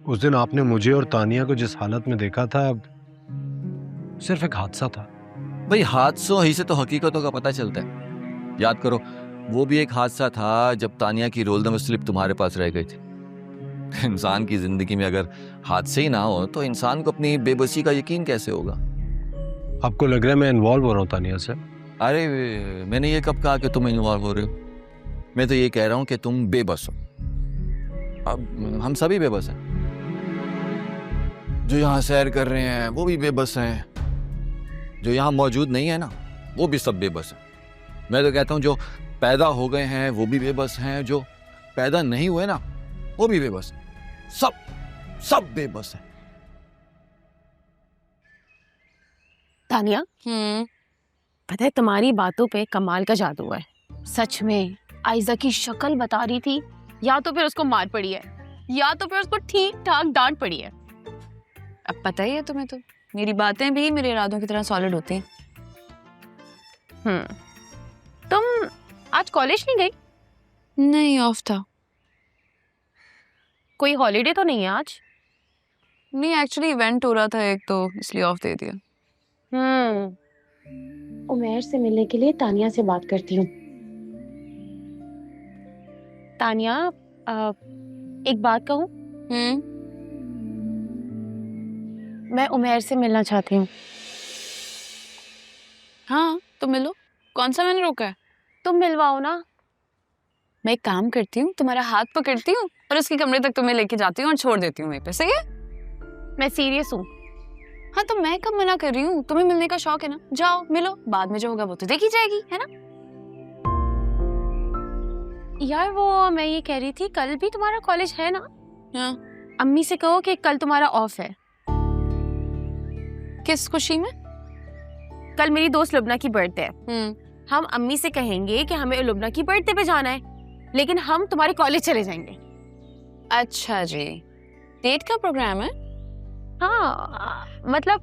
उस दिन आपने मुझे और तानिया को जिस हालत में देखा था, सिर्फ एक हादसा था। भाई हादसों ही से तो हकीकतों का पता चलता है। याद करो, वो भी एक हादसा था जब तानिया की रोल नंबर स्लिप तुम्हारे पास रह गई थी। इंसान की जिंदगी में अगर हादसे ही ना हो तो इंसान को अपनी बेबसी का यकीन कैसे होगा? आपको लग रहा है मैं इन्वॉल्व हो रहा हूँ तानिया से? अरे मैंने ये कब कहा कि तुम इन्वॉल्व हो रहे हो? मैं तो ये कह रहा हूँ कि तुम बेबस हो। अब हम सभी बेबस हैं। जो यहाँ सैर कर रहे हैं वो भी बेबस हैं, जो यहाँ मौजूद नहीं है ना वो भी सब बेबस हैं। मैं तो कहता हूँ जो पैदा हो गए हैं वो भी बेबस हैं, जो पैदा नहीं हुए ना वो भी बेबस हैं। सब बेबस हैं। तानिया, पता है तुम्हारी बातों पे कमाल का जादू है। सच में आयजा की शक्ल बता रही थी, या तो फिर उसको मार पड़ी है या तो फिर उसको ठीक ठाक डांट पड़ी है। अब पता ही है तुम्हें, तो मेरी बातें भी मेरे इरादों की तरह सॉलिड होती हैं। तुम आज कॉलेज नहीं गई? नहीं, ऑफ था। कोई हॉलीडे तो नहीं है आज? नहीं, एक्चुअली इवेंट हो रहा था एक, तो इसलिए ऑफ दे दिया। उमैर से मिलने के लिए तानिया से बात करती हूँ। तानिया, एक बात कहूँ? मैं उमैर से मिलना चाहती हूँ। हाँ तो मिलो, कौन सा मैंने रोका है? तुम मिलवाओ ना। मैं एक काम करती हूँ, तुम्हारा हाथ पकड़ती हूँ और उसके कमरे तक तुम्हें लेके जाती हूँ और छोड़ देती हूँ वहीं पे। सही है? मैं सीरियस हूँ। हाँ तो मैं कब मना कर रही हूँ? तुम्हें मिलने का शौक है ना, जाओ मिलो, बाद में जो होगा वो तो देखी जाएगी, है ना? यार वो मैं ये कह रही थी, कल भी तुम्हारा कॉलेज है ना? हाँ। अम्मी से कहो कि कल तुम्हारा ऑफ है। किस खुशी में? कल मेरी दोस्त लुबना की बर्थडे है। हम अम्मी से कहेंगे कि हमें लुबना की बर्थडे पे जाना है, लेकिन हम तुम्हारे कॉलेज चले जाएंगे। अच्छा जी, डेट का प्रोग्राम है? हाँ, मतलब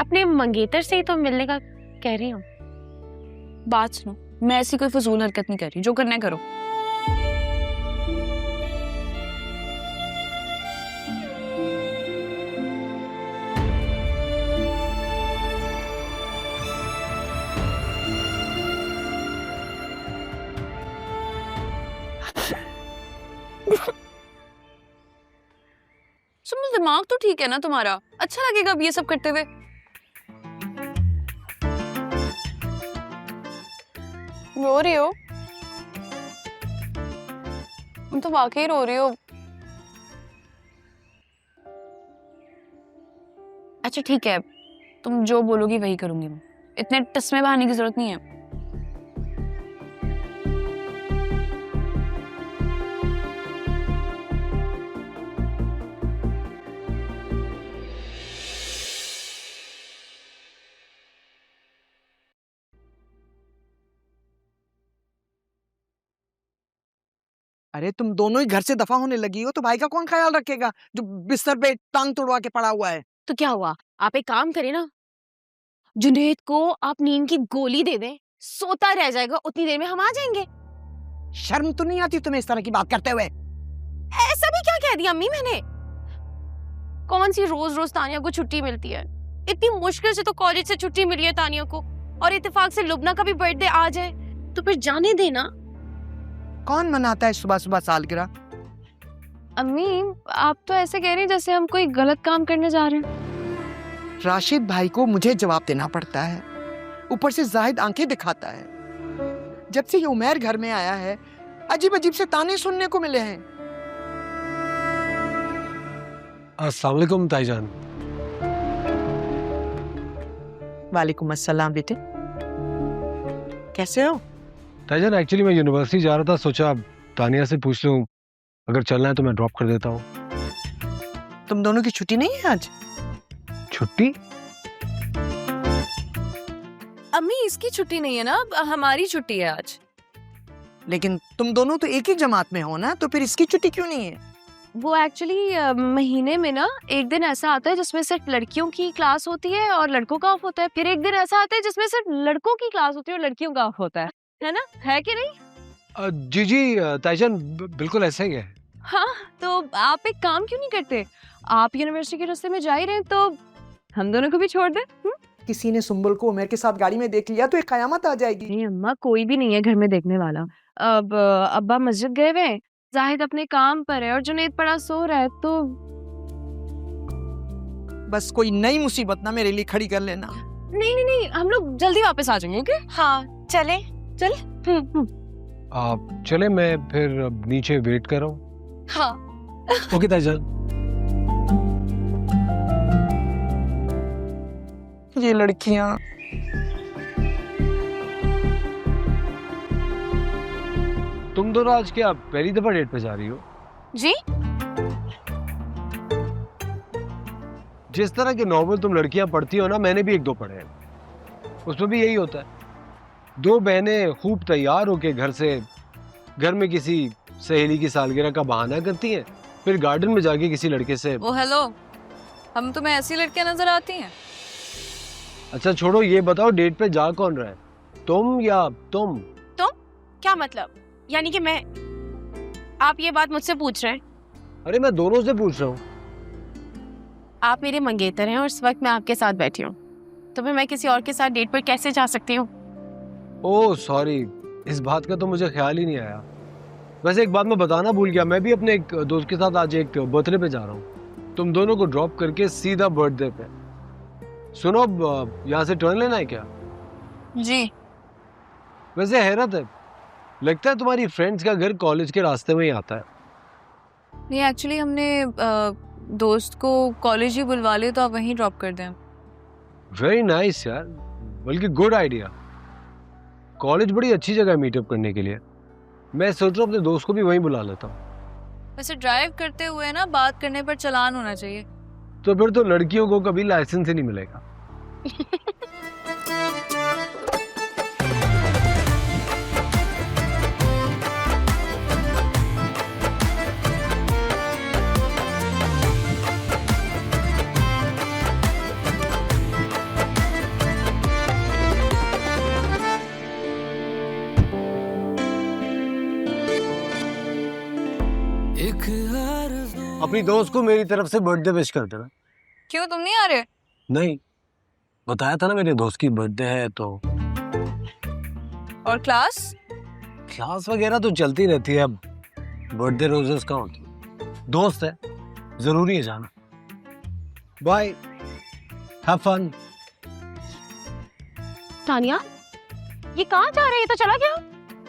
अपने मंगेतर से ही तो मिलने का कह रही हूँ। बात सुनो, मैं ऐसी कोई फजूल हरकत नहीं कर रही, जो करना है करो। सुनो, दिमाग तो ठीक है ना तुम्हारा? अच्छा लगेगा अब ये सब करते हुए? रो रही हो? तुम तो वाकई रो रही हो। अच्छा ठीक है, तुम जो बोलोगी वही करूंगी मैं। इतने टसमे बहाने की जरूरत नहीं है। अरे तुम दोनों ही घर से दफा होने लगी हो तो भाई का कौन ख्याल रखेगा जो बिस्तर पे टांग तुड़वा के पड़ा हुआ है? तो क्या हुआ, आप एक काम करें ना, जुनैद को आप नींद की गोली दे दें, सोता रह जाएगा, उतनी देर में हम आ जाएंगे। शर्म तो नहीं आती तुम्हें इस तरह की बात करते हुए? ऐसा भी क्या कह दिया अम्मी मैंने? कौन सी रोज रोज तानिया को छुट्टी मिलती है? इतनी मुश्किल से तो कॉलेज से छुट्टी मिली है तानिया को, और इत्तेफाक से लुबना का भी बर्थडे आ जाए तो फिर जाने देना। कौन मनाता है सुबह सुबह सालगिरह? अम्मी, आप तो ऐसे कह रही हैं जैसे हम कोई गलत काम करने जा रहे हैं। राशिद भाई को मुझे जवाब देना पड़ता है, ऊपर से जाहिद आंखें दिखाता है। जब से ये उमैर घर में आया है अजीब अजीब से ताने सुनने को मिले हैं। अस्सलाम वालेकुम ताईजान। वालेकुम अस्सलाम बेटे, कैसे हो? ताईजान एक्चुअली मैं यूनिवर्सिटी जा रहा था, सोचा तानिया से पूछ लूं, अगर चलना है तो मैं ड्रॉप कर देता हूँ। तुम दोनों की छुट्टी नहीं है आज? छुट्टी? अम्मी इसकी छुट्टी नहीं है ना, हमारी छुट्टी है आज। लेकिन तुम दोनों तो एक ही जमात में हो ना, तो फिर इसकी छुट्टी क्यों नहीं है? वो एक्चुअली महीने में ना एक दिन ऐसा आता है जिसमें सिर्फ लड़कियों की क्लास होती है और लड़कों का ऑफ होता है, फिर एक दिन ऐसा आता है जिसमें सिर्फ लड़कों की क्लास होती है और लड़कियों का ऑफ होता है ना? है कि नहीं? जी जी ताईजान, बिल्कुल ऐसा ही है। हाँ, तो आप एक काम क्यों नहीं करते? आप यूनिवर्सिटी के रास्ते में जा ही रहे हैं, तो हम दोनों को भी छोड़ दें। किसी ने सुंबल को उमर के साथ गाड़ी में देख लिया तो एक कयामत आ जाएगी। नहीं अम्मा, कोई भी नहीं है घर में देखने वाला। अब अब्बा मस्जिद गए हुए हैं, जाहिद अपने काम पर है और जुनैद पड़ा सो रहा है, तो बस कोई नई मुसीबत ना मेरे लिए खड़ी कर लेना। नहीं नहीं नहीं, हम लोग जल्दी वापस आ जाएंगे। ओके हाँ, चले। आप चले, मैं फिर अब नीचे वेट कर रहा हूँ। हाँ। ओके ताईजान। ये लड़कियां। तुम दोनों आज क्या पहली दफा डेट पे जा रही हो? जी, जिस तरह के नॉवल तुम लड़कियां पढ़ती हो ना, मैंने भी एक दो पढ़े हैं, उसमें भी यही होता है। दो बहनें खूब तैयार होके घर में किसी सहेली की सालगिरह का बहाना करती हैं, फिर गार्डन में जाके किसी लड़के से। ओ हेलो, हम तुम्हें ऐसी लड़कियां नजर आती हैं? अच्छा छोड़ो, ये बताओ डेट पे जा कौन रहा है, तुम या तुम? क्या मतलब? यानी कि मैं, आप ये बात मुझसे पूछ रहे हैं? अरे मैं दोनों से पूछ रहा हूँ। आप मेरे मंगेतर हैं और इस वक्त मैं आपके साथ बैठी हूँ, तो फिर मैं किसी और के साथ डेट पर कैसे जा सकती हूँ? ओह सॉरी, इस बात का तो मुझे ख्याल ही नहीं आया। वैसे एक बात मैं बताना भूल गया, मैं भी अपने एक दोस्त के साथ आज एक बर्थडे पे जा रहा हूँ, तुम दोनों को ड्रॉप करके सीधा बर्थडे पे। सुनो, अब यहाँ से टर्न लेना है क्या? जी। वैसे हैरत है, लगता है तुम्हारी फ्रेंड्स का घर कॉलेज के रास्ते में ही आता है। नहीं, एक्चुअली हमने दोस्त को कॉलेज ही बुलवा लिया, तो आप वहीं ड्रॉप कर दें। वेरी नाइस यार, बल्कि गुड आइडिया। कॉलेज बड़ी अच्छी जगह है मीटअप करने के लिए। मैं सोच रहा हूँ अपने दोस्त को भी वहीं बुला लेता हूँ। वैसे ड्राइव करते हुए ना बात करने पर चालान होना चाहिए। तो फिर तो लड़कियों को कभी लाइसेंस ही नहीं मिलेगा। अपनी दोस्त को मेरी तरफ से बर्थडे विश कर देना। क्यों, तुम नहीं आ रहे? नहीं, बताया था ना मेरे दोस्त की बर्थडे है तो। और क्लास वगैरह तो चलती रहती है, अब बर्थडे रोजेस का होती है। दोस्त है, जरूरी है जाना। Bye, have fun. तानिया, ये कहाँ जा रहे हैं? तो चला गया?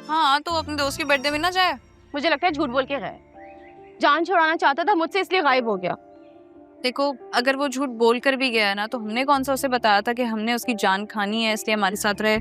हाँ, तो अपने दोस्त की बर्थडे में ना जाए। मुझे लगता है झूठ बोल के गए, जान छुड़ाना चाहता था मुझसे, इसलिए गायब हो गया। देखो, अगर वो झूठ बोल कर भी गया ना, तो हमने कौन सा उसे बताया था कि हमने उसकी जान खानी है, इसलिए हमारे साथ रहे?